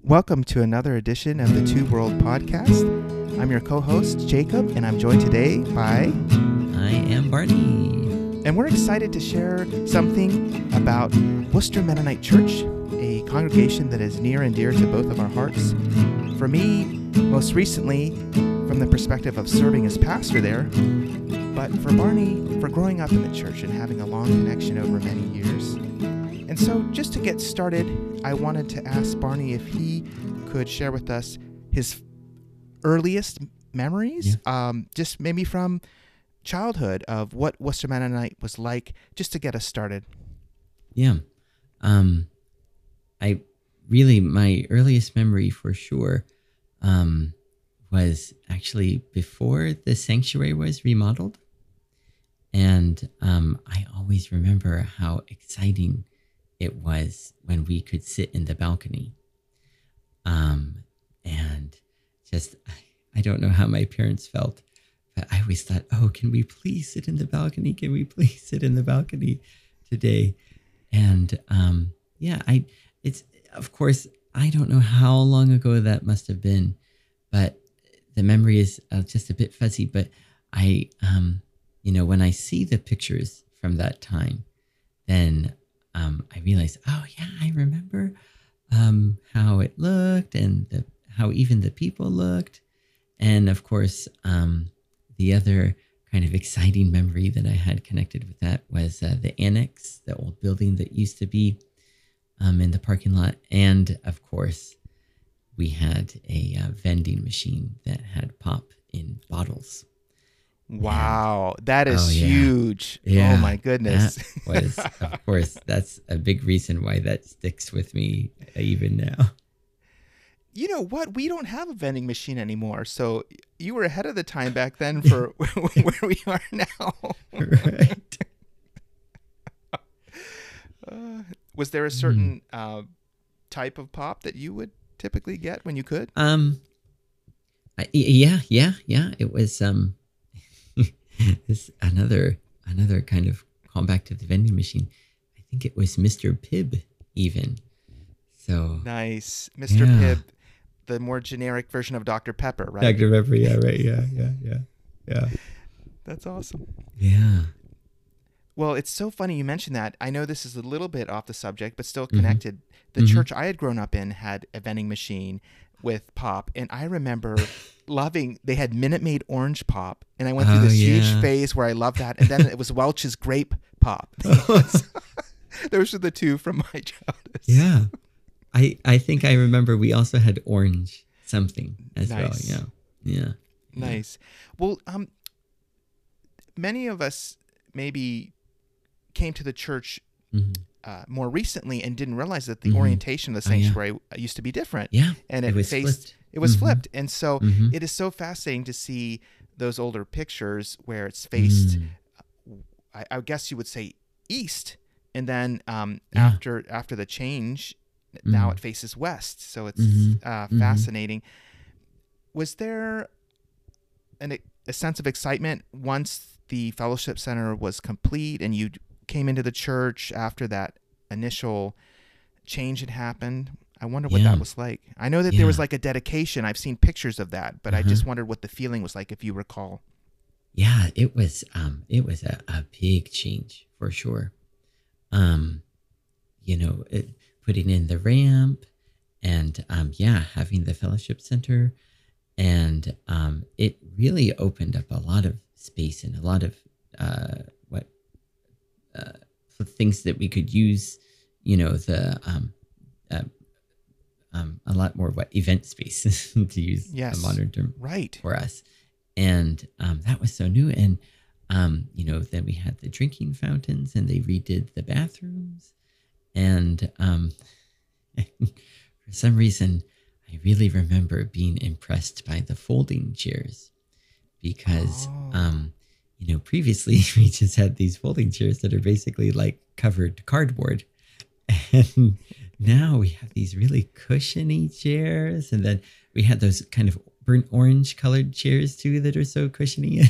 Welcome to another edition of the Two World Podcast. I'm your co-host, Jacob, and I'm joined today by... I am Barney. And we're excited to share something about Worcester Mennonite Church, a congregation that is near and dear to both of our hearts. For me, most recently, from the perspective of serving as pastor there, but for Barney, for growing up in the church and having a long connection over many years. And so just to get started, I wanted to ask Barney if he could share with us his earliest memories, just maybe from childhood, of what Worcester Mennonite was like, just to get us started. Yeah. My earliest memory for sure was actually before the sanctuary was remodeled. And I always remember how exciting it was when we could sit in the balcony. And just, I don't know how my parents felt, but I always thought, oh, can we please sit in the balcony? Can we please sit in the balcony today? And it's, of course, I don't know how long ago that must have been, but the memory is just a bit fuzzy. But when I see the pictures from that time, then I realized, oh yeah, I remember how it looked and how even the people looked. And of course, the other kind of exciting memory that I had connected with that was the annex, the old building that used to be in the parking lot. And of course, we had a vending machine that had pop in bottles. Wow, that is huge. Yeah, oh my goodness. That was, of course, that's a big reason why that sticks with me even now. You know what? We don't have a vending machine anymore. So you were ahead of the time back then for where we are now. Right. Was there a certain type of pop that you would typically get when you could? Yeah. It was this another kind of callback to the vending machine. I think it was Mr. Pibb even. So nice. Mr. Pibb, the more generic version of Dr. Pepper, right? Dr. Pepper, yeah, right. Yeah. That's awesome. Yeah. Well, it's so funny you mentioned that. I know this is a little bit off the subject, but still connected. The church I had grown up in had a vending machine with pop, and I remember they had Minute Maid orange pop, and I went through this huge phase where I loved that, and then it was Welch's grape pop. Those are the two from my childhood. Yeah. I think I remember we also had orange something as well. Yeah. Nice. Well, many of us maybe came to the church more recently and didn't realize that the orientation of the sanctuary used to be different. Yeah. And it was flipped. It was flipped. And so it is so fascinating to see those older pictures where it's faced, I guess you would say east. And then after the change, now it faces west. So it's fascinating. Was there a sense of excitement once the fellowship center was complete and you came into the church after that initial change had happened? I wonder what that was like. I know that there was like a dedication. I've seen pictures of that, but I just wondered what the feeling was like, if you recall. Yeah, it was a big change for sure. Putting in the ramp and having the fellowship center, and it really opened up a lot of space and a lot of things that we could use. A lot more event space to use a modern term for us, and that was so new. And then we had the drinking fountains, and they redid the bathrooms. And for some reason, I really remember being impressed by the folding chairs because, previously we just had these folding chairs that are basically like covered cardboard. And now we have these really cushiony chairs. And then we had those kind of burnt orange colored chairs too that are so cushiony.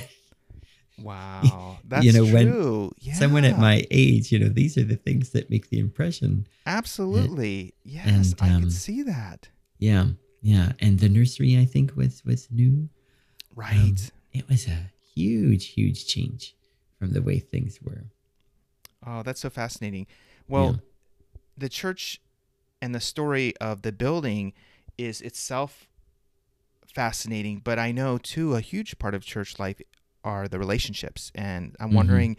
Wow, that's true. When someone at my age, these are the things that make the impression. Absolutely. Yes, I can see that. Yeah, yeah. And the nursery, I think, was new. Right. It was a huge, huge change from the way things were. Oh, that's so fascinating. Yeah. Well, the church and the story of the building is itself fascinating, but I know too a huge part of church life are the relationships, and I'm Mm-hmm. wondering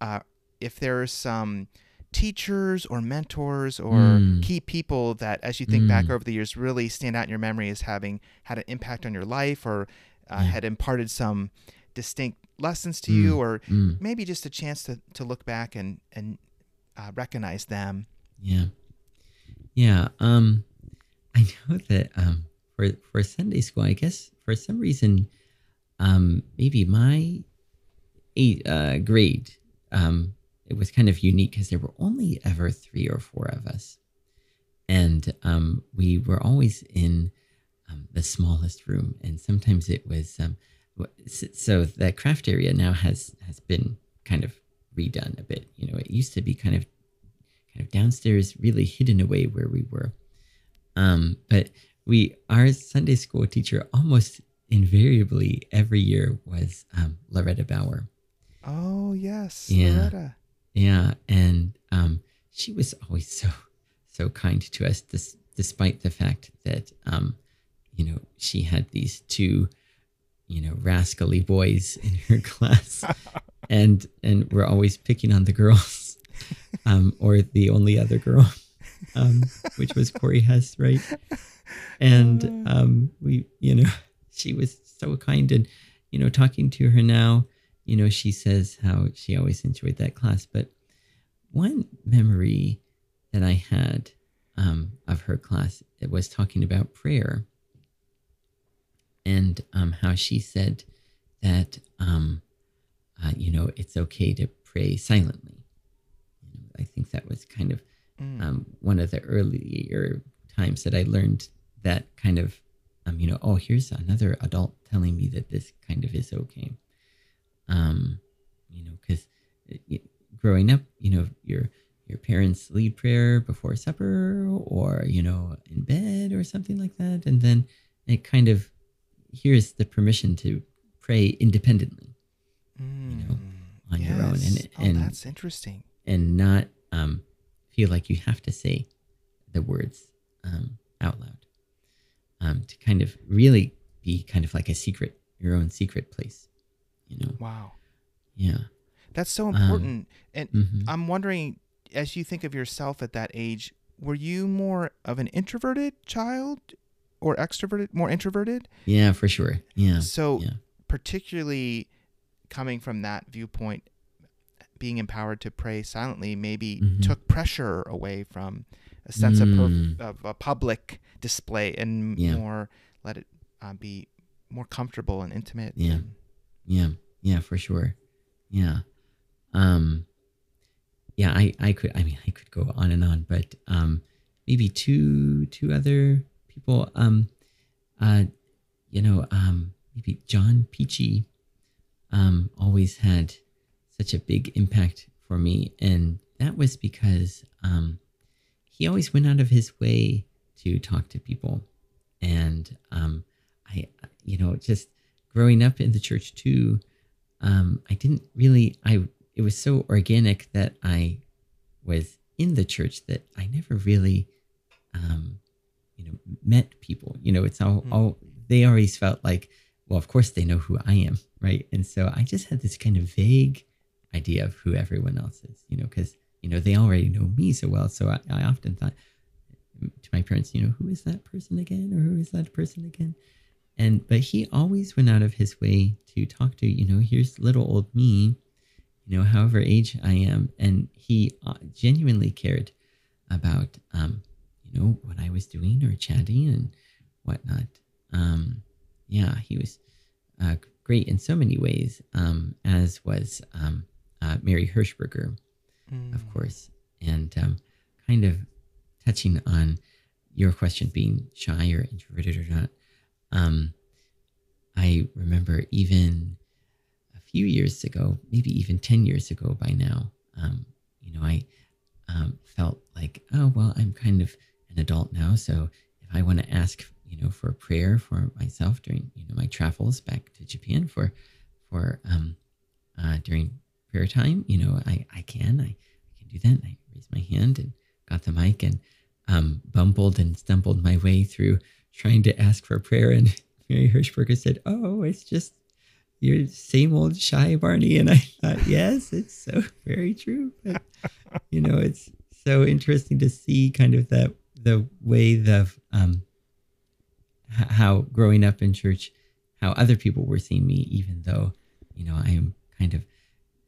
uh, if there's some teachers or mentors or Mm, key people that, as you think back mm, over the years, really stand out in your memory as having had an impact on your life or yeah. had imparted some distinct lessons to you, Mm, or mm, maybe just a chance to look back and recognize them. yeah. Yeah. I know that for Sunday school, I guess for some reason, maybe my grade, it was kind of unique because there were only ever three or four of us, and we were always in the smallest room, and sometimes it was so the craft area now has been kind of redone a bit. You know, it used to be kind of downstairs, really hidden away where we were. But our Sunday school teacher almost invariably every year was Loretta Bauer. Oh, yes, Yeah, Loretta. yeah, and she was always so kind to us, despite the fact that she had these two rascally boys in her class, and we're always picking on the girls, or the only other girl, which was Corey Hess, right? And she was so kind, and talking to her now, she says how she always enjoyed that class. But one memory that I had of her class, it was talking about prayer, and how she said that it's okay to pray silently. I think that was kind of Mm. one of the earlier times that I learned that kind of, oh, here's another adult telling me that this kind of is okay. Because growing up, your parents lead prayer before supper, or in bed or something like that, and then it kind of, here's the permission to pray independently, you know, Mm. on your own, Yes. and Oh, that's interesting. and not feel like you have to say the words out loud, to kind of really be kind of like a secret, your own secret place, you know. Wow. Yeah. That's so Um, important. And hmm I'm wondering, as you think of yourself at that age, were you more of an introverted child or extroverted, more introverted? Yeah, for sure. Yeah. So, Yeah. particularly coming from that viewpoint, being empowered to pray silently maybe hmm took pressure away from a sense of, Mm, of a public display and yeah. more let it be more comfortable and intimate. Yeah. And Yeah. Yeah, for sure. Yeah. Um, yeah, I could go on and on, but maybe two other people, uh, maybe John Peachy always had such a big impact for me. And that was because he always went out of his way to talk to people. And just growing up in the church too, I didn't really, it was so organic that I was in the church that I never really, um, met people. It's mm, all they always felt like, well, of course they know who I am, right? And so I just had this kind of vague idea of who everyone else is, because they already know me so well. So I often thought to my parents, who is that person again, or who is that person again? But he always went out of his way to talk to, here's little old me, however age I am, and he genuinely cared about what I was doing or chatting and whatnot. Yeah, he was great in so many ways, as was Mary Hirschberger, of mm, course. And kind of touching on your question, being shy or introverted or not. Um, I remember even a few years ago, maybe even 10 years ago by now, I felt like, oh, well, I'm kind of an adult now. So if I want to ask, for prayer for myself during, my travels back to Japan for during prayer time, I can do that. And I raised my hand and got the mic and bumbled and stumbled my way through trying to ask for prayer. And Mary Hirschberger said, "Oh, it's just your same old shy Barney." And I thought, yes, it's so very true. But, it's so interesting to see kind of the way how growing up in church, how other people were seeing me, even though, I am kind of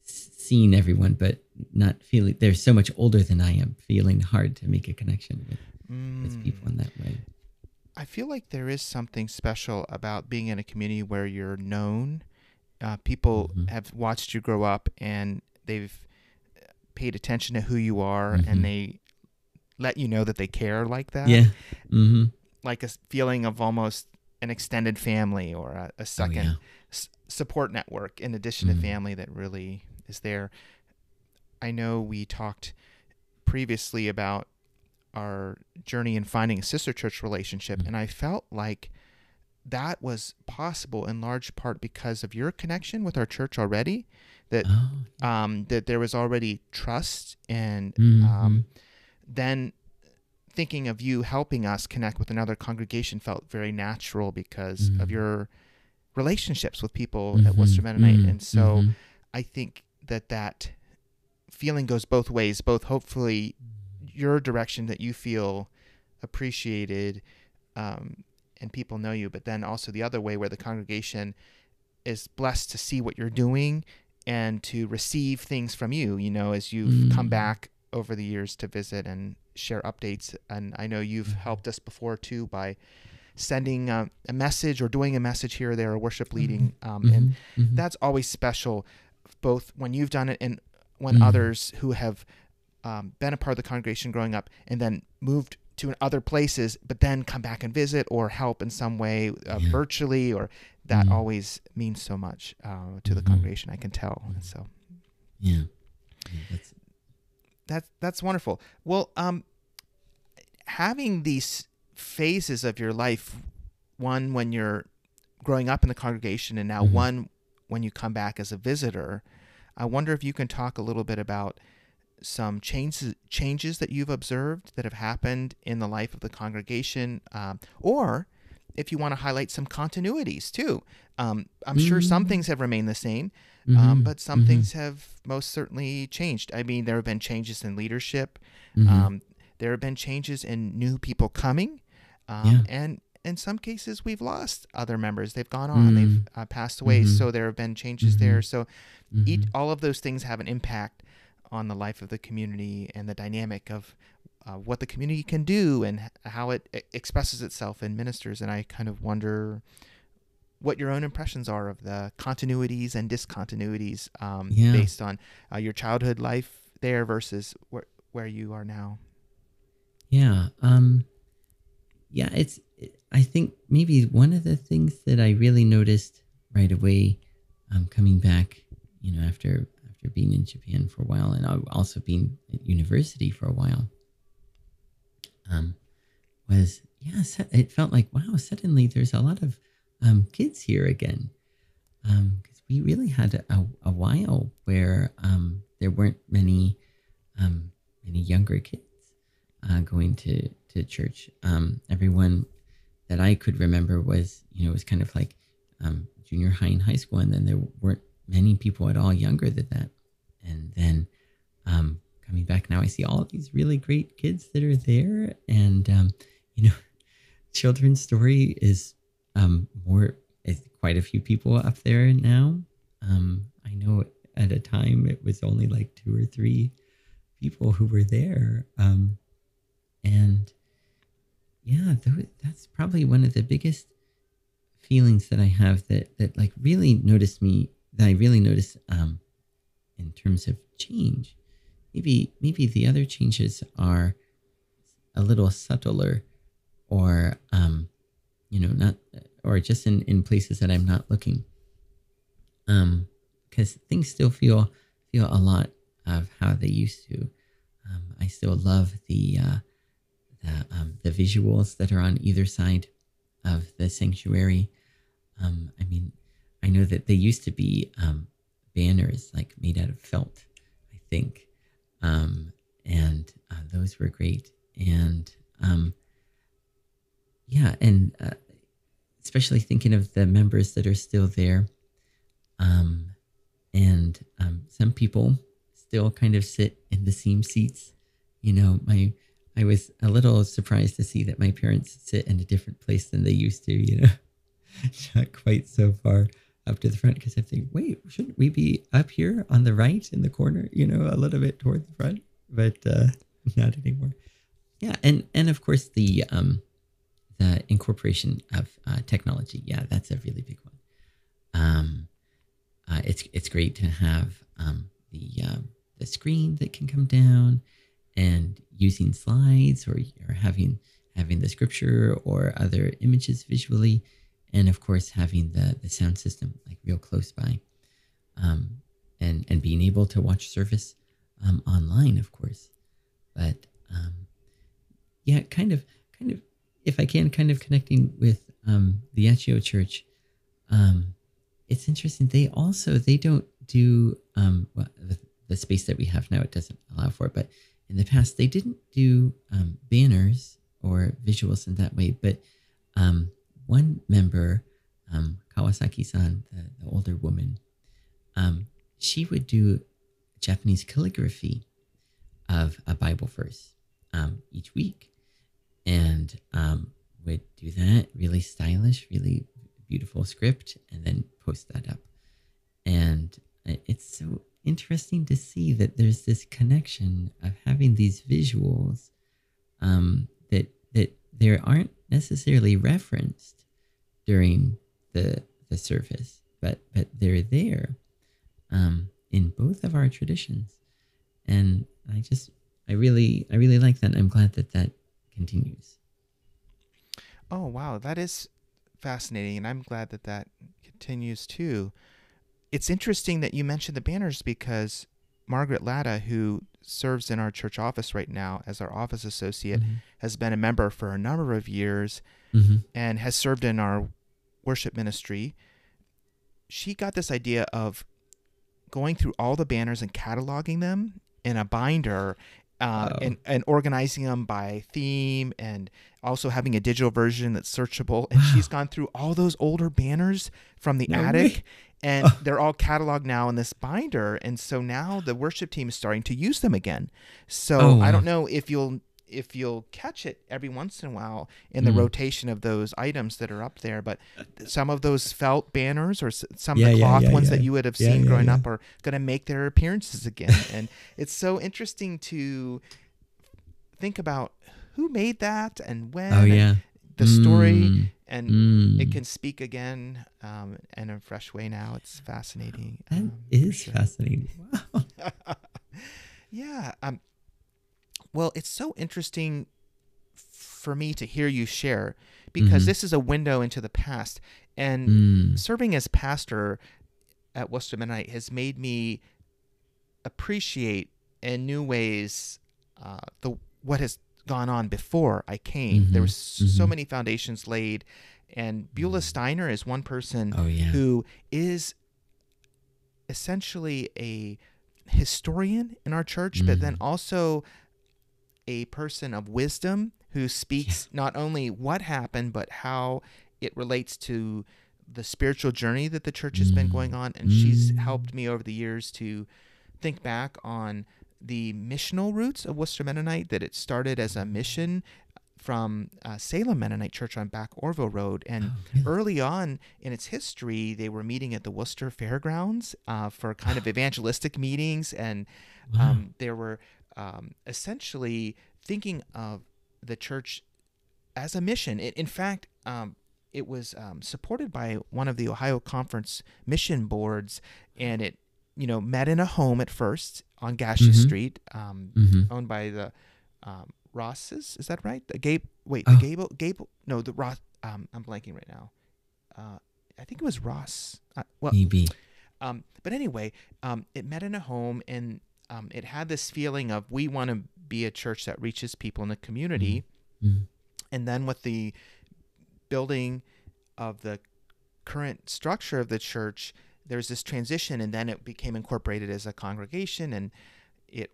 seeing everyone, but not feeling they're so much older than I am, feeling hard to make a connection with people in that way. I feel like there is something special about being in a community where you're known. People have watched you grow up and they've paid attention to who you are and they let you know that they care like that. Yeah. Like a feeling of almost an extended family or a second support network in addition to family that really is there. I know we talked previously about our journey in finding a sister church relationship, and I felt like that was possible in large part because of your connection with our church already, that that there was already trust, and then thinking of you helping us connect with another congregation felt very natural because of your relationships with people at Worcester Mennonite. And so I think that feeling goes both ways, both hopefully your direction that you feel appreciated and people know you, but then also the other way where the congregation is blessed to see what you're doing and to receive things from you, as you've come back over the years to visit and share updates. And I know you've helped us before too by sending a message or doing a message here or there or worship leading. And that's always special, both when you've done it and when others who have been a part of the congregation growing up and then moved to other places, but then come back and visit or help in some way virtually, or that always means so much to the congregation, I can tell. And so, that's wonderful. Well, having these phases of your life, one when you're growing up in the congregation and now one when you come back as a visitor, I wonder if you can talk a little bit about some changes that you've observed that have happened in the life of the congregation, or if you want to highlight some continuities too. I'm sure some things have remained the same, but some things have most certainly changed. I mean, there have been changes in leadership. There have been changes in new people coming, and in some cases we've lost other members. They've gone on, they've passed away. So there have been changes there. So all of those things have an impact on the life of the community and the dynamic of what the community can do and how it expresses itself in ministers. And I kind of wonder what your own impressions are of the continuities and discontinuities based on your childhood life there versus where you are now. I think maybe one of the things that I really noticed right away, coming back, after being in Japan for a while and also being at university for a while, was it felt like, wow, suddenly there's a lot of kids here again, because we really had a while where there weren't many younger kids going to church. Everyone that I could remember was was kind of like junior high and high school, and then there weren't many people at all younger than that. And then coming back now, I see all of these really great kids that are there, and Children's Story is quite a few people up there now. I know at a time it was only like 2 or 3 people who were there, and that's probably one of the biggest feelings that I have that like really noticed me. That I really notice in terms of change. Maybe the other changes are a little subtler, or not, or just in places that I'm not looking. Because things still feel a lot of how they used to. I still love the the visuals that are on either side of the sanctuary. I mean, I know that they used to be banners like made out of felt, I think, and those were great. And yeah, and especially thinking of the members that are still there, and some people still kind of sit in the same seats. You know, I was a little surprised to see that my parents sit in a different place than they used to. You know, not quite so far up to the front, because I think, wait, shouldn't we be up here on the right in the corner? You know, a little bit toward the front, but not anymore. Yeah, and of course the incorporation of technology. Yeah, that's a really big one. It's great to have the screen that can come down, and using slides, or having the scripture or other images visually, and of course having the sound system like real close by, and being able to watch service online, of course. But yeah, kind of, if I can, kind of connecting with the Accio Church. It's interesting. They don't do well, the space that we have now. It doesn't allow for it, but in the past they didn't do banners or visuals in that way. But one member, Kawasaki-san, the older woman, she would do Japanese calligraphy of a Bible verse each week, and would do that really stylish, really beautiful script, and then post that up. And it's so interesting to see that there's this connection of having these visuals that there aren't necessarily referenced during the service, but they're there in both of our traditions. And I really like that. I'm glad that continues. Oh, wow. That is fascinating. And I'm glad that continues too. It's interesting that you mentioned the banners, because Margaret Latta, who serves in our church office right now as our office associate, Mm-hmm. has been a member for a number of years, Mm-hmm. and has served in our worship ministry. She got this idea of going through all the banners and cataloging them in a binder, and organizing them by theme, and also having a digital version that's searchable. And she's gone through all those older banners from the attic, and they're all cataloged now in this binder. And so now the worship team is starting to use them again. So I don't know if you'll catch it every once in a while in the rotation of those items that are up there, but some of those felt banners, or some of the cloth ones that you would have seen growing up, are going to make their appearances again. And it's so interesting to think about who made that and when, and the story, and it can speak again in a fresh way now. It's fascinating. That is fascinating. Wow. Yeah. Well, it's so interesting for me to hear you share, because this is a window into the past. And serving as pastor at Worcester Mennonite has made me appreciate in new ways what has gone on before I came. There were so many foundations laid, and Beulah Steiner is one person who is essentially a historian in our church, but then also a person of wisdom who speaks not only what happened, but how it relates to the spiritual journey that the church has been going on. And she's helped me over the years to think back on the missional roots of Worcester Mennonite, that it started as a mission from Salem Mennonite Church on Back Orville Road. And early on in its history, they were meeting at the Worcester Fairgrounds for kind of evangelistic meetings. And there were essentially thinking of the church as a mission. In fact, it was supported by one of the Ohio Conference mission boards, and it met in a home at first on Gasha Street, owned by the Rosses. Is that right? The Gable. No, the Ross. I'm blanking right now. I think it was Ross. Maybe. But anyway, it met in a home, and it had this feeling of, we want to be a church that reaches people in the community. Mm. And then with the building of the current structure of the church, there's this transition, and then it became incorporated as a congregation, and it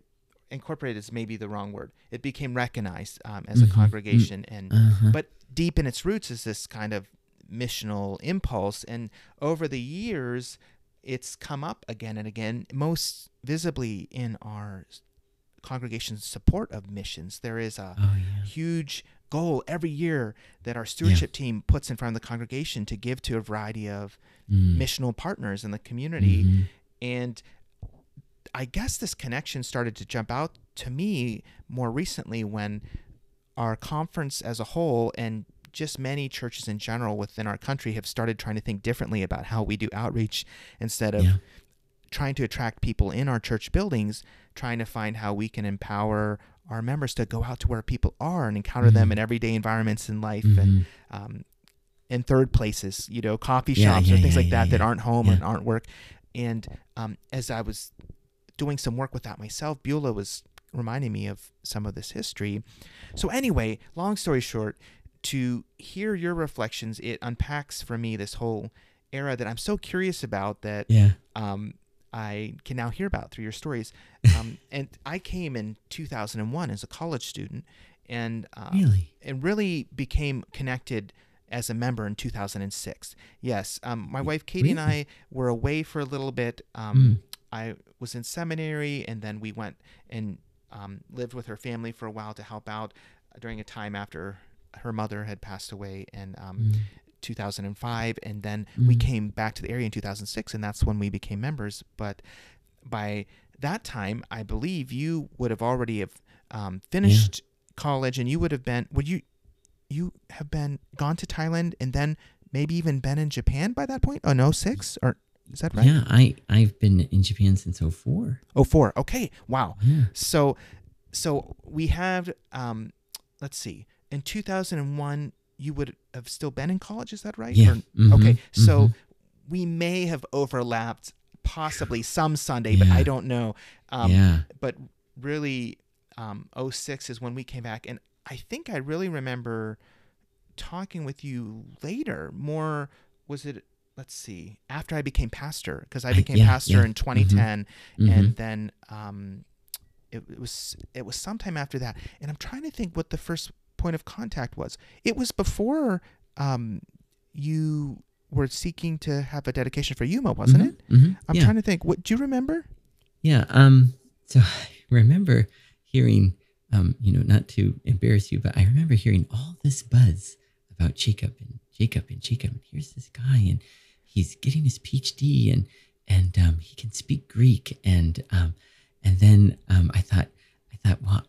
incorporated is maybe the wrong word. It became recognized as a congregation, and but deep in its roots is this kind of missional impulse. And over the years, it's come up again and again, most visibly in our congregation's support of missions. There is a huge goal every year that our stewardship team puts in front of the congregation to give to a variety of missional partners in the community. And I guess this connection started to jump out to me more recently when our conference as a whole, and just many churches in general within our country, have started trying to think differently about how we do outreach. Instead of trying to attract people in our church buildings, trying to find how we can empower our members to go out to where people are and encounter them in everyday environments in life, and in third places, coffee shops or things like that that aren't home and aren't work. And as I was doing some work with that myself, Beulah was reminding me of some of this history. So anyway, long story short, to hear your reflections, it unpacks for me this whole era that I'm so curious about, that I can now hear about through your stories. And I came in 2001 as a college student, and really became connected as a member in 2006. Yes, my wife Katie and I were away for a little bit. I was in seminary, and then we went and lived with her family for a while to help out during a time after her mother had passed away in 2005, and then we came back to the area in 2006, and that's when we became members. But by that time, I believe you would have already finished college, and you would have been, you have been gone to Thailand, and then maybe even been in Japan by that point? Oh, no, 06? Or is that right? Yeah, I've been in Japan since 04. 04. Okay. Wow. Yeah. So we have, let's see, in 2001, you would have still been in college. Is that right? Yeah. Okay. So we may have overlapped possibly some Sunday, but I don't know. But really, 06 is when we came back. And I think I really remember talking with you later. More, was it, let's see, after I became pastor, because I became pastor in 2010, and then it was sometime after that. And I'm trying to think what the first point of contact was. It was before you were seeking to have a dedication for Yuma, wasn't it? I'm trying to think. What do you remember? Yeah. So I remember hearing, not to embarrass you, but I remember hearing all this buzz about Jacob. And here's this guy, and he's getting his PhD, and he can speak Greek. And then I thought, well,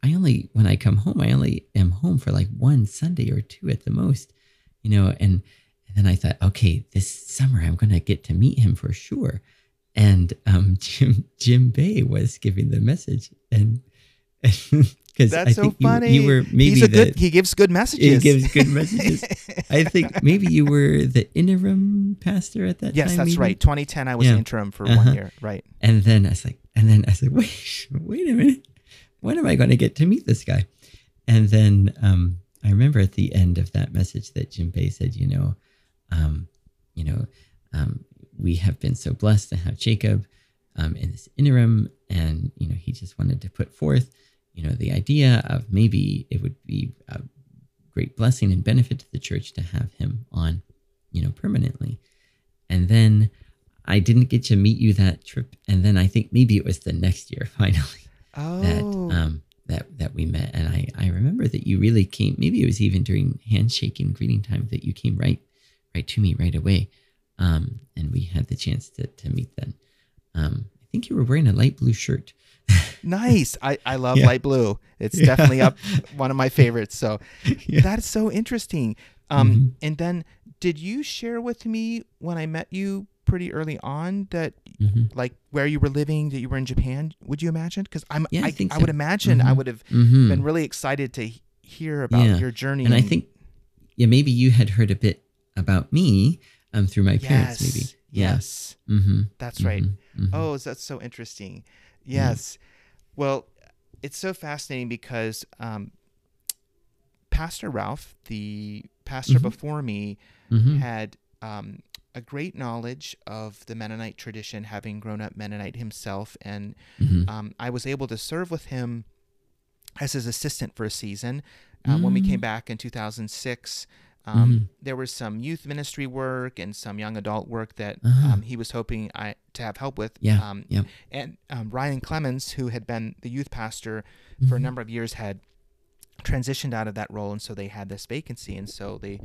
I only, when I come home, I only am home for like one Sunday or two at the most, and then I thought, okay, this summer I'm going to get to meet him for sure. And Jim Bay was giving the message, and because that's so funny. You were maybe he gives good messages. He gives good messages. I think maybe you were the interim pastor at that time. Yes, that's maybe? right. 2010, I was interim for 1 year. Right. And then I was like, wait a minute. When am I going to get to meet this guy? And then I remember at the end of that message that Jim Bay said, we have been so blessed to have Jacob in this interim, and he just wanted to put forth, the idea of maybe it would be a great blessing and benefit to the church to have him on, permanently. And then I didn't get to meet you that trip, and then I think maybe it was the next year finally. That we met. And I remember that you really came, maybe it was even during handshaking greeting time, that you came right to me right away. And we had the chance to meet then. I think you were wearing a light blue shirt. Nice. I love light blue. It's definitely up one of my favorites. So that's so interesting. And then did you share with me when I met you pretty early on that like where you were living, that you were in Japan? Would you imagine? Because I would imagine I would have been really excited to hear about your journey. And I think maybe you had heard a bit about me through my parents, maybe. Yes. That's right. Oh, that's so interesting. Yes. Well, it's so fascinating because Pastor Ralph, the pastor before me, had a great knowledge of the Mennonite tradition, having grown up Mennonite himself, and I was able to serve with him as his assistant for a season. When we came back in 2006, there was some youth ministry work and some young adult work that he was hoping to have help with. And Ryan Clemens, who had been the youth pastor for a number of years, had transitioned out of that role, and so they had this vacancy, and so they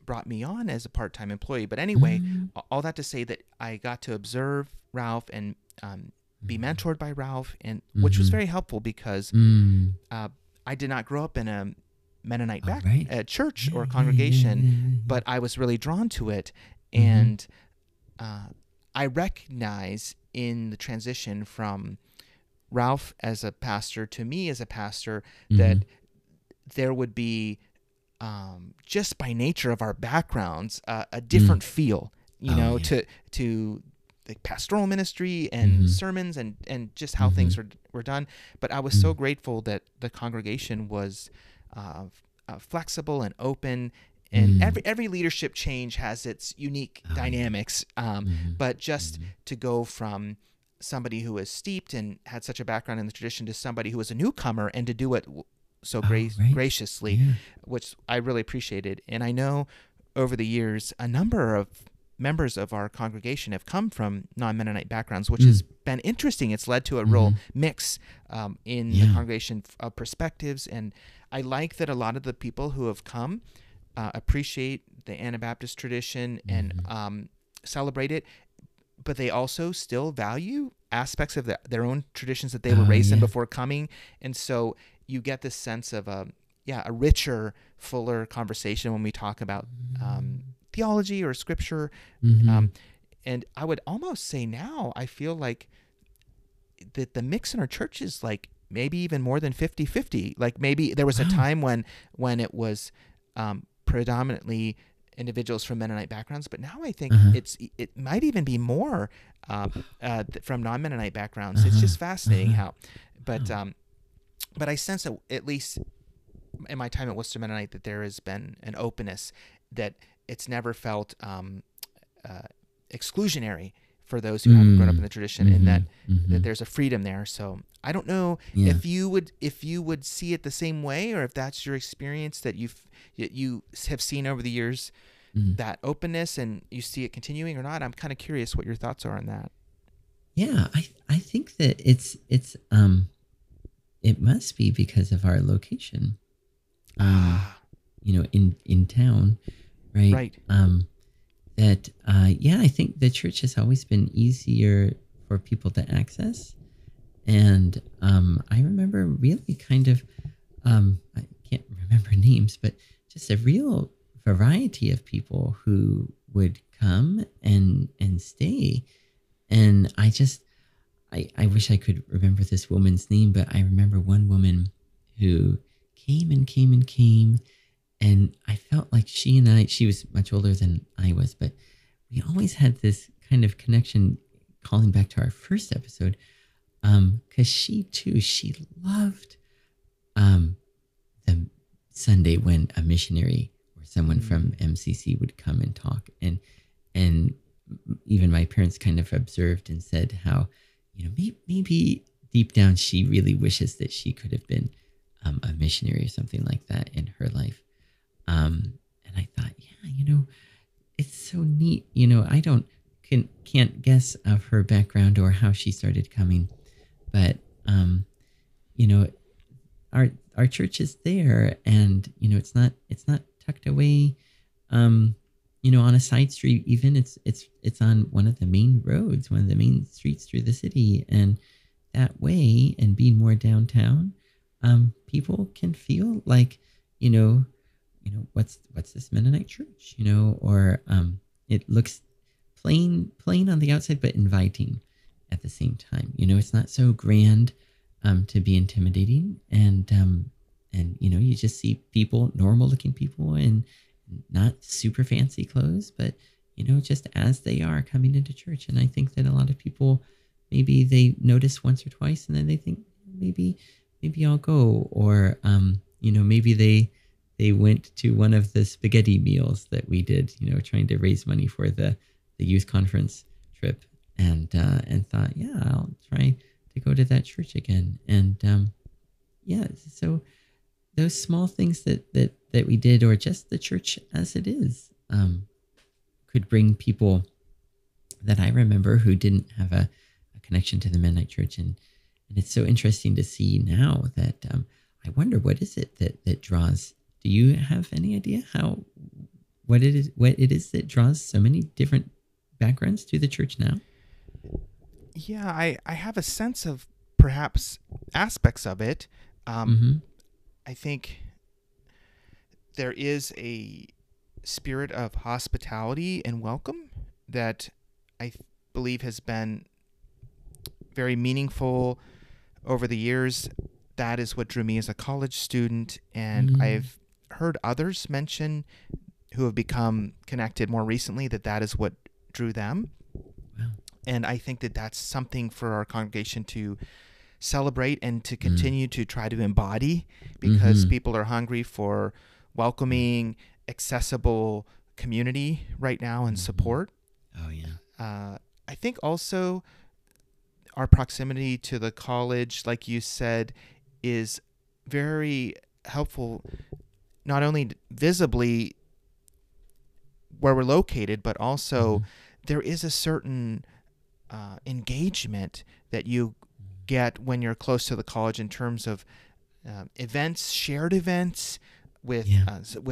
brought me on as a part-time employee. But anyway, all that to say that I got to observe Ralph and be mentored by Ralph, and which was very helpful because I did not grow up in a Mennonite church or congregation, but I was really drawn to it, and I recognize in the transition from Ralph as a pastor to me as a pastor that there would be, just by nature of our backgrounds, a different feel, to the pastoral ministry and sermons and just how things were done. But I was so grateful that the congregation was flexible and open, and every leadership change has its unique dynamics. But just to go from somebody who was steeped and had such a background in the tradition to somebody who was a newcomer, and to do it so graciously, which I really appreciated. And I know over the years, a number of members of our congregation have come from non-Mennonite backgrounds, which has been interesting. It's led to a real mix in the congregation of perspectives. And I like that a lot of the people who have come appreciate the Anabaptist tradition and celebrate it, but they also still value aspects of their own traditions that they were raised in before coming. And so you get this sense of a richer, fuller conversation when we talk about theology or scripture. And I would almost say now, I feel like that the mix in our church is like maybe even more than 50-50. Like maybe there was a time when it was predominantly individuals from Mennonite backgrounds, but now I think it might even be more from non-Mennonite backgrounds. It's just fascinating how, but I sense that at least in my time at Worcester Mennonite that there has been an openness, that it's never felt exclusionary for those who haven't grown up in the tradition, and that there's a freedom there. So I don't know if you would see it the same way, or if that's your experience, that you have seen over the years that openness and you see it continuing or not. I'm kind of curious what your thoughts are on that. Yeah, I think that it's it must be because of our location, in town, right? Right. I think the church has always been easier for people to access. And I remember really kind of, I can't remember names, but just a real variety of people who would come and stay. And I wish I could remember this woman's name, but I remember one woman who came and came and came. And I felt like she was much older than I was, but we always had this kind of connection, calling back to our first episode, because she loved the Sunday when a missionary or someone from MCC would come and talk. And even my parents kind of observed and said how, maybe deep down she really wishes that she could have been a missionary or something like that in her life. And I thought, it's so neat. I can't guess of her background or how she started coming, but our church is there, and it's not tucked away, on a side street. Even it's on one of the main roads, one of the main streets through the city, and that way, and being more downtown, people can feel like, what's this Mennonite church, or it looks plain on the outside, but inviting at the same time. It's not so grand to be intimidating, and you just see people, normal looking people, and not super fancy clothes, but just as they are coming into church. And I think that a lot of people, maybe they notice once or twice, and then they think maybe I'll go, or maybe they they went to one of the spaghetti meals that we did, trying to raise money for the youth conference trip, and thought, yeah, I'll try to go to that church again. And yeah, so those small things that we did, or just the church as it is, could bring people that I remember who didn't have a connection to the Mennonite Church. And it's so interesting to see now that I wonder, what is it that draws? Do you have any idea what it is that draws so many different backgrounds to the church now? Yeah, I have a sense of perhaps aspects of it. I think there is a spirit of hospitality and welcome that I believe has been very meaningful over the years. That is what drew me as a college student, and I've heard others mention who have become connected more recently that is what drew them. Wow. And I think that that's something for our congregation to celebrate and to continue to try to embody, because people are hungry for welcoming, accessible community right now and support. Oh, yeah. I think also our proximity to the college, like you said, is very helpful, not only visibly where we're located, but also there is a certain engagement that you get when you're close to the college in terms of events, shared events with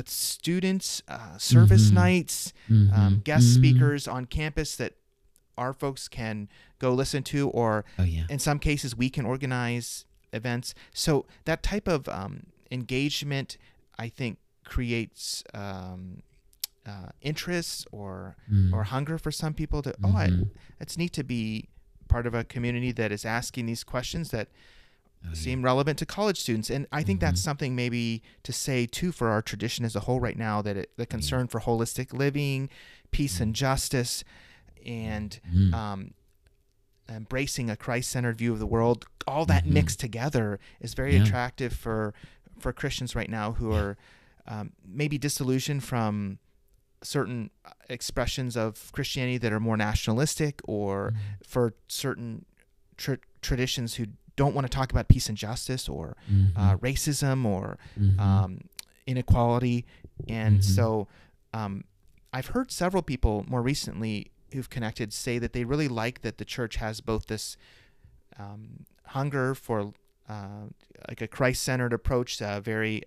students, service nights, guest speakers on campus that our folks can go listen to, or in some cases we can organize events. So that type of engagement, I think, creates interest or hunger for some people to, it's neat to be part of a community that is asking these questions that seem relevant to college students. And I think that's something maybe to say too for our tradition as a whole right now, that the concern for holistic living, peace and justice, and embracing a Christ-centered view of the world, all that mixed together is very attractive for Christians right now who are maybe disillusioned from certain expressions of Christianity that are more nationalistic, or for certain traditions who don't want to talk about peace and justice, or racism, or inequality. And so I've heard several people more recently who've connected say that they really like that the church has both this hunger for like a Christ-centered approach, very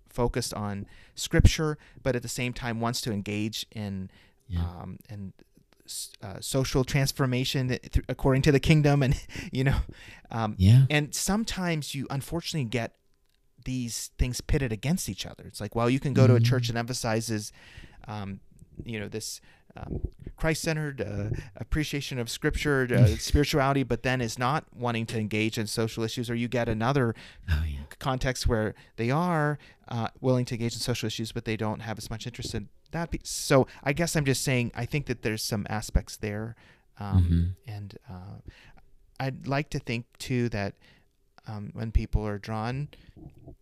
focused on Scripture, but at the same time wants to engage in social transformation according to the kingdom, and and sometimes you unfortunately get these things pitted against each other. It's like, well, you can go to a church that emphasizes this Christ-centered appreciation of Scripture, spirituality, but then is not wanting to engage in social issues. Or you get another context where they are willing to engage in social issues, but they don't have as much interest in that. So I guess I'm just saying, I think that there's some aspects there. And I'd like to think, too, that when people are drawn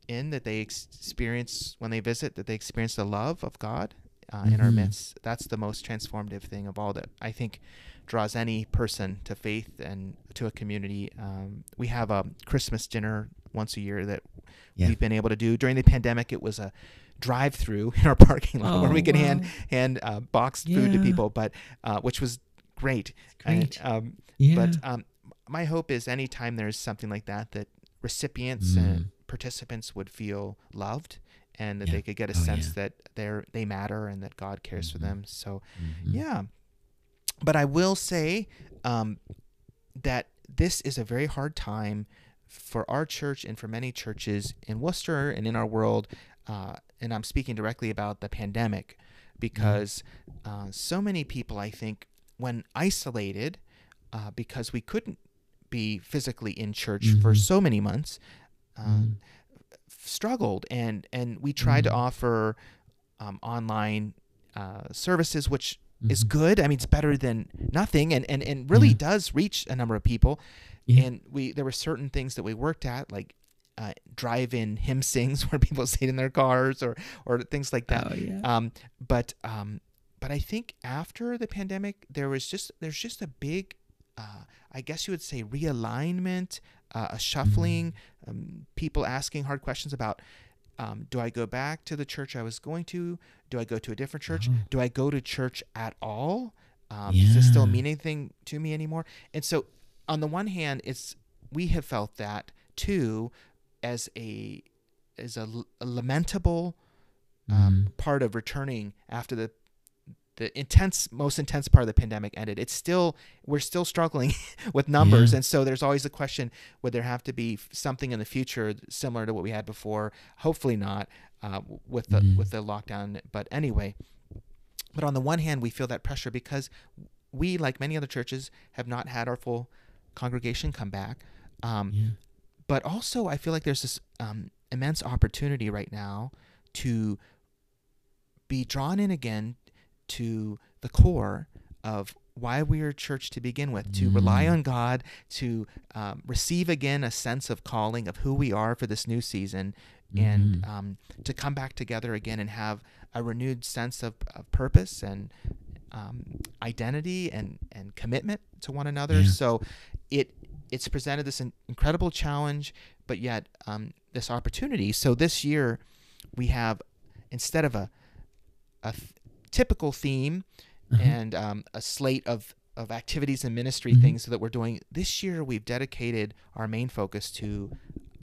in, that they experience, when they visit, that they experience the love of God in our midst. That's the most transformative thing of all, that I think draws any person to faith and to a community. We have a Christmas dinner once a year that we've been able to do. During the pandemic, it was a drive-through in our parking lot where we could hand boxed food to people, but which was great. But my hope is anytime there's something like that recipients and participants would feel loved, and that they could get a sense that they matter and that God cares for them. So, But I will say that this is a very hard time for our church and for many churches in Worcester and in our world. And I'm speaking directly about the pandemic, because so many people, I think, when isolated, because we couldn't be physically in church for so many months, struggled, and we tried to offer online services, which is good. I mean, it's better than nothing, and really does reach a number of people. And there were certain things that we worked at, like drive-in hymn sings where people sit in their cars or things like that. Oh yeah. But I think after the pandemic, there's just a big, I guess you would say, realignment, a shuffling, people asking hard questions about, do I go back to the church I was going to? Do I go to a different church? Oh, Do I go to church at all? Does this still yeah. mean anything to me anymore? And so, on the one hand, we have felt that too, as a lamentable Mm, part of returning after the most intense part of the pandemic ended. We're still struggling with numbers, yeah. and so there's always a question: would there have to be something in the future similar to what we had before? Hopefully not, with Mm, the lockdown. But anyway, but on the one hand, we feel that pressure because we, like many other churches, have not had our full congregation come back. Um, yeah. but also, I feel like there's this immense opportunity right now to be drawn in again to the core of why we are a church to begin with, to rely Mm, on God, to receive again a sense of calling of who we are for this new season, and mm, to come back together again and have a renewed sense of purpose and identity and commitment to one another. yeah. So it's presented this incredible challenge, but yet this opportunity. So this year we have, instead of a typical theme Uh-huh. and a slate of activities and ministry Mhm. things that we're doing, this year we've dedicated our main focus to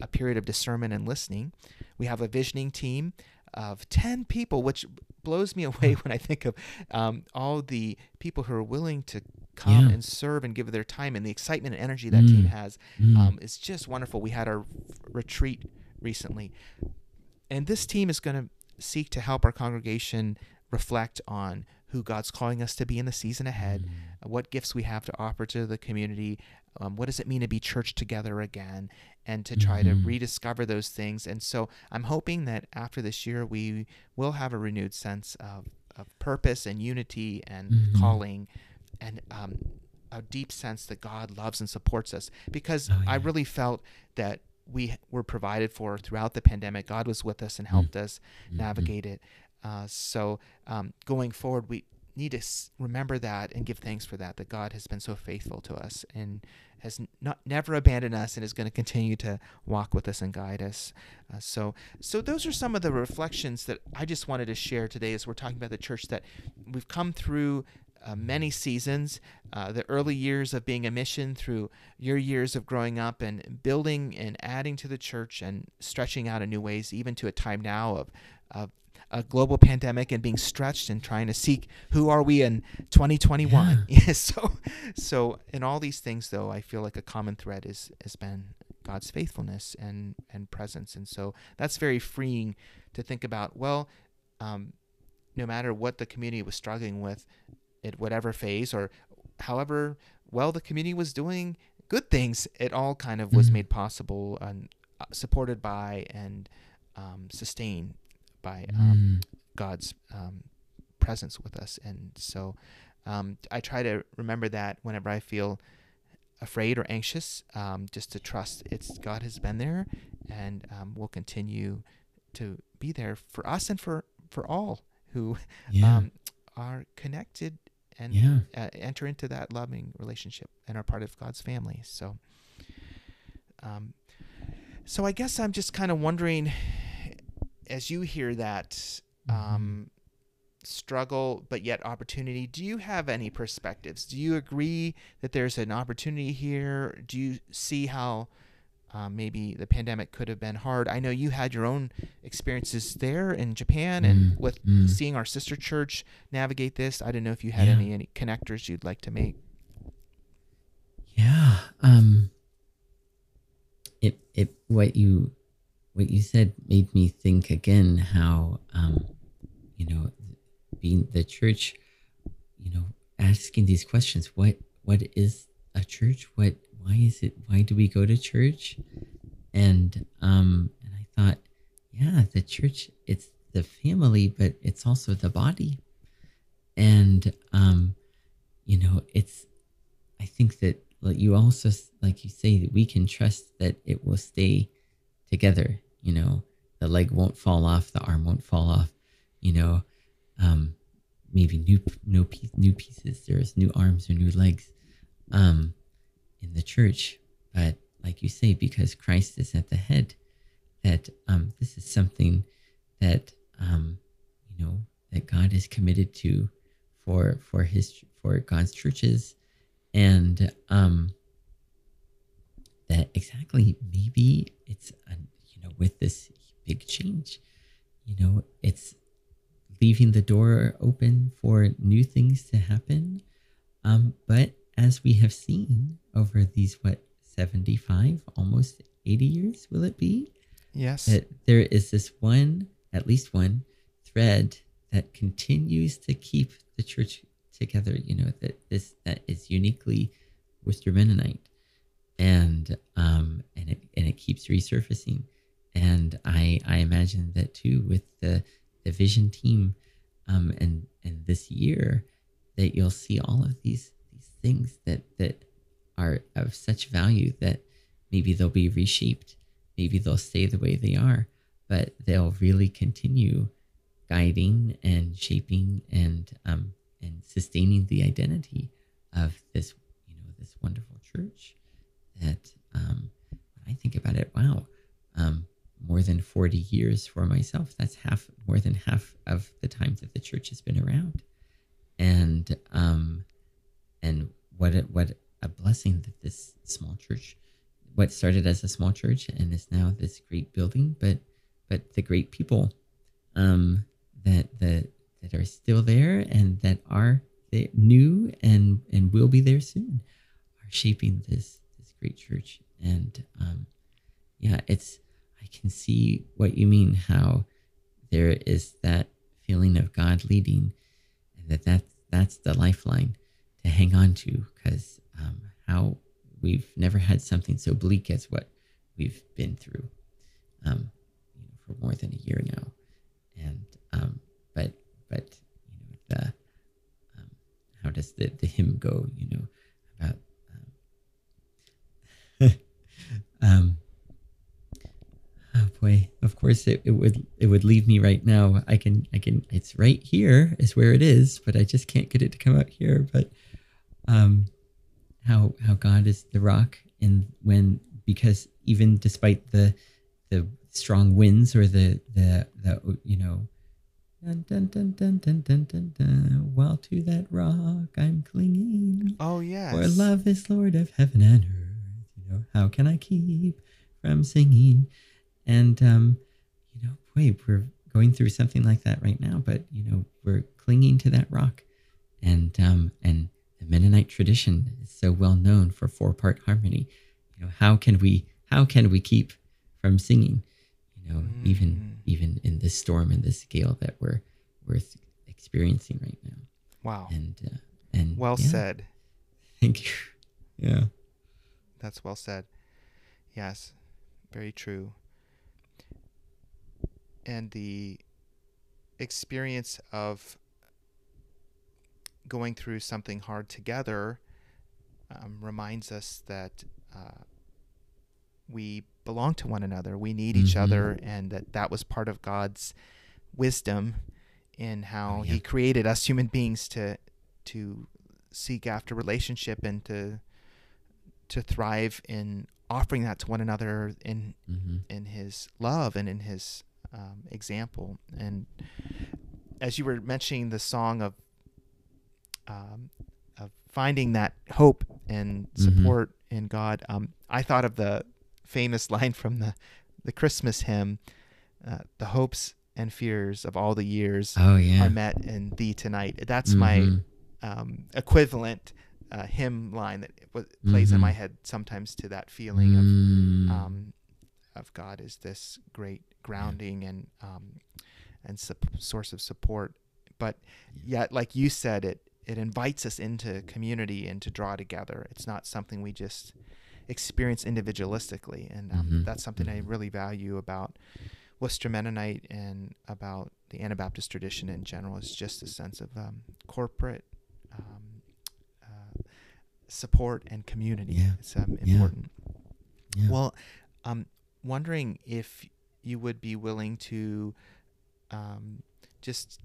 a period of discernment and listening. We have a visioning team of 10 people, which blows me away Oh, when I think of all the people who are willing to come yeah. and serve and give their time, and the excitement and energy that team Mm, has. mm, It's just wonderful. We had our retreat recently, and this team is going to seek to help our congregation reflect on who God's calling us to be in the season ahead, mm, what gifts we have to offer to the community, what does it mean to be church together again, and to try to mhm. rediscover those things. And so I'm hoping that after this year, we will have a renewed sense of purpose and unity and Mhm. calling, and a deep sense that God loves and supports us. Because Oh, I yeah. really felt that we were provided for throughout the pandemic. God was with us and Mm, helped us mhm. navigate it. Going forward, we need to remember that and give thanks for that God has been so faithful to us and has never abandoned us, and is going to continue to walk with us and guide us. So those are some of the reflections that I just wanted to share today as we're talking about the church, that we've come through many seasons, the early years of being a mission, through your years of growing up and building and adding to the church and stretching out in new ways, even to a time now of a global pandemic and being stretched and trying to seek who are we in 2021. Yeah. So in all these things, though, I feel like a common thread has been God's faithfulness and presence. And so that's very freeing to think about. Well, no matter what the community was struggling with at whatever phase, or however well the community was doing good things, it all kind of was Mm, made possible and supported by and sustained by mm. God's presence with us. And so I try to remember that whenever I feel afraid or anxious, just to trust it's God has been there and will continue to be there for us and for all who Yeah. um, are connected and Yeah. enter into that loving relationship and are part of God's family. Um, so I guess I'm just kind of wondering, as you hear that Mhm. struggle but yet opportunity, do you have any perspectives? Do you agree that there's an opportunity here? Do you see how maybe the pandemic could have been hard? I know you had your own experiences there in Japan and Mm, with mm. seeing our sister church navigate this. I don't know if you had Yeah. any connectors you'd like to make. Yeah. It what you said made me think again how you know being the church, asking these questions. What is a church? Why is it, why do we go to church? And I thought, yeah, the church, it's the family, but it's also the body. And it's, I think that, like you also, like you say, that we can trust that it will stay together. The leg won't fall off, the arm won't fall off. You know, maybe new pieces. There's new arms or new legs in the church, but like you say, because Christ is at the head, that this is something that that God is committed to for God's churches, and that exactly maybe it's with this big change, it's leaving the door open for new things to happen. But as we have seen over these 75, almost 80 years, will it be? Yes. That there is this at least one thread that continues to keep the church together, that is uniquely Worcester Mennonite. And it keeps resurfacing. And I imagine that too with the vision team, and this year, that you'll see all of these things that are of such value that maybe they'll be reshaped, maybe they'll stay the way they are, but they'll really continue guiding and shaping and sustaining the identity of this this wonderful church. That when I think about it, wow, more than 40 years for myself. That's more than half of the time that the church has been around, and what a blessing that this small church, what started as a small church and is now this great building, but the great people that are still there and that are new and will be there soon, are shaping this great church. And I can see what you mean, how there is that feeling of God leading, and that's the lifeline to hang on to, because how we've never had something so bleak as what we've been through for more than a year now. And but the how does the hymn go, about oh boy, of course it would leave me right now. I can it's right here is where it is, but I just can't get it to come out here. But how God is the rock, and because even despite the strong winds or the dun, dun, dun, dun, dun, dun, dun, dun, while to that rock I'm clinging. Oh yes. For love is Lord of heaven and earth. How can I keep from singing? And boy, we're going through something like that right now, but we're clinging to that rock. And the Mennonite tradition is so well known for 4-part harmony. How can we keep from singing? Even in this storm and this gale that we're experiencing right now. Wow. And well said. Thank you. Yeah. That's well said. Yes. Very true. And the experience of going through something hard together reminds us that we belong to one another. We need each other, and that was part of God's wisdom in how He created us human beings to seek after relationship and to thrive in offering that to one another in His love and in His example. And as you were mentioning the song of finding that hope and support in God, I thought of the famous line from the Christmas hymn, the hopes and fears of all the years are met in Thee tonight. That's my equivalent hymn line that plays in my head sometimes, to that feeling of God as this great grounding and source of support. But yet, like you said, it invites us into community and to draw together. It's not something we just experience individualistically, and that's something I really value about Worcester Mennonite and about the Anabaptist tradition in general, is just a sense of corporate support and community. It's important. Yeah. Well, wondering if you would be willing to just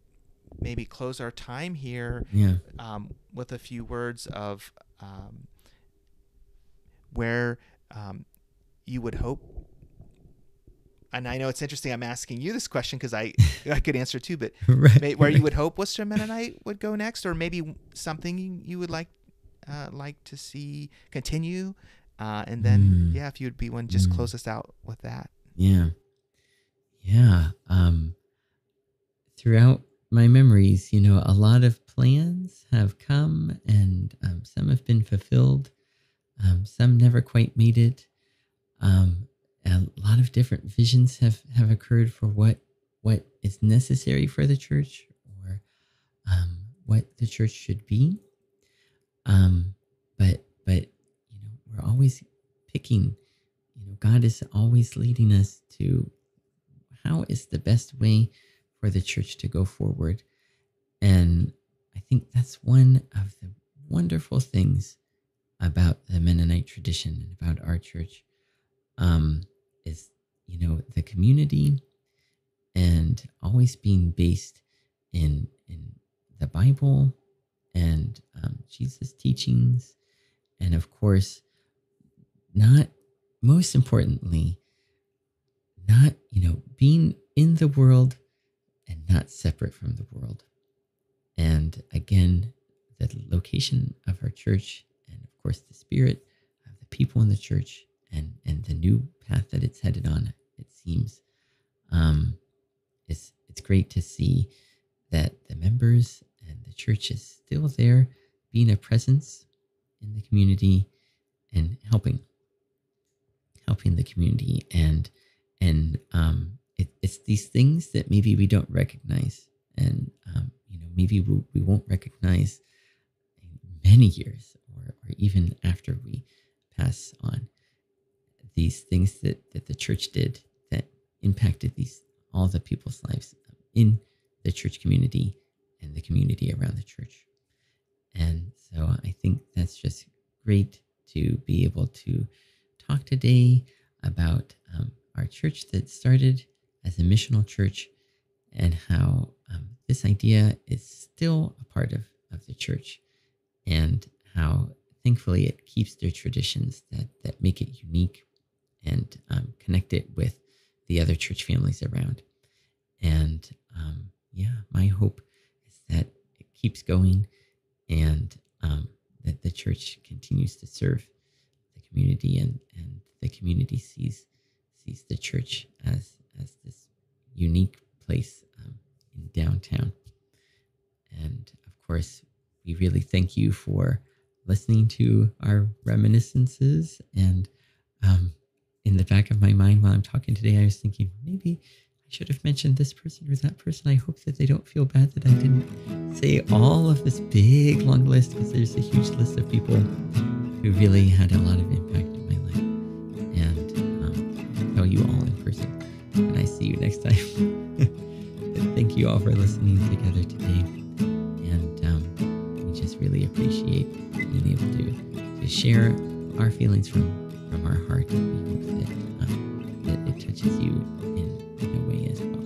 maybe close our time here with a few words of where you would hope. And I know it's interesting I'm asking you this question because I could answer too, but where you would hope Worcester Mennonite would go next, or maybe something you would like to see continue, and then if you would be one, just close us out with that. Throughout my memories, a lot of plans have come, and some have been fulfilled. Some never quite made it. A lot of different visions have occurred for what is necessary for the church, or what the church should be. But we're always picking. God is always leading us to how is the best way for the church to go forward. And I think that's one of the wonderful things about the Mennonite tradition and about our church, is, the community, and always being based in the Bible and Jesus' teachings. And of course, most importantly, not, being in the world and not separate from the world. And again, the location of our church, and of course the spirit of the people in the church, and the new path that it's headed on, it seems, it's great to see that the members and the church is still there, being a presence in the community and helping the community. And it's these things that maybe we don't recognize, and maybe we won't recognize in many years, or even after we pass on. These things that the church did that impacted all the people's lives in the church community and the community around the church. And so I think that's just great to be able to talk today about our church that started as a missional church, and how this idea is still a part of the church, and how thankfully it keeps their traditions that make it unique, and connect it with the other church families around. And my hope is that it keeps going, and that the church continues to serve the community, and the community sees the church as this unique place in downtown. And of course, we really thank you for listening to our reminiscences. And in the back of my mind while I'm talking today, I was thinking, maybe I should have mentioned this person or that person. I hope that they don't feel bad that I didn't say all of this big, long list, because there's a huge list of people who really had a lot of impact in my life. And I'll tell you all in person when I see you next time. Thank you all for listening together today. And we just really appreciate being able to share our feelings from our heart. We hope that it touches you in a way as well.